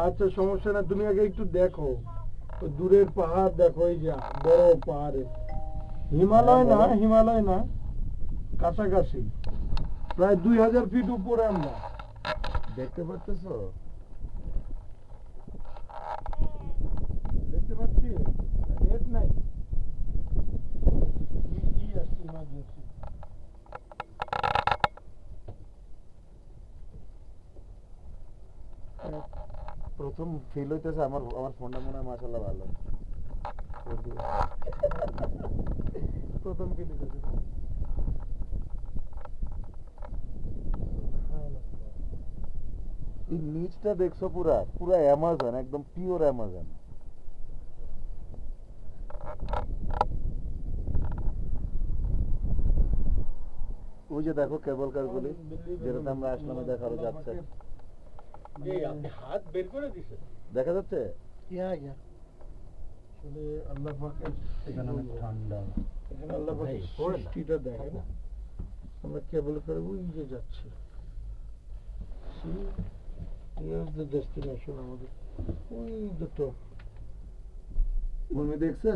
আচ্ছা সমস্যা না, তুমি আগে একটু দেখো দূরের পাহাড় দেখো, এই যা বড় পাহাড়ে হিমালয় না কাছাকাছি প্রায় 2000 ফিট উপরে আমরা দেখতে পাচ্ছো? দেখতে পাচ্ছি নেট নাই, ইমার্জেন্সি। প্রথম ফিল হইতেছে আমার ফোনটা মনে হয় মাশাআল্লাহ ভালো। প্রথম ফিল হইতেছে এই নিচটা দেখছো পুরা অ্যামাজন, একদম পিওর অ্যামাজন। ওই যে দেখো কেবল কারগুলি যেটাতে আমরা আসলাম, দেখানো যাচ্ছে। আপনি হাত বের করে দিছেন, দেখা যাচ্ছে? আসলে আল্লাহ পাকের এখানে অনেক ঠান্ডা। এখানে আল্লাহ পাকের সৃষ্টিটা দেখেন, আমরা কেবল করে ওই যে যাচ্ছি। Here's the destination আমাদের, ওই দুটো মনে দেখছে?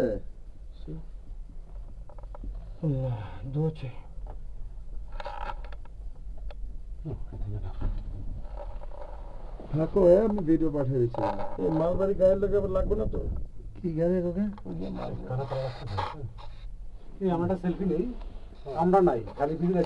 আল্লাহ দোয়া চাই। থাকো, আমি ভিডিও পাঠিয়ে দিচ্ছি। এই মালবাড়ি গায়ের লোক আবার লাগবে না তো? কি গাড়ি ওকে? আমরা সেলফি নেই, আমরা নাই খালি ভিডিও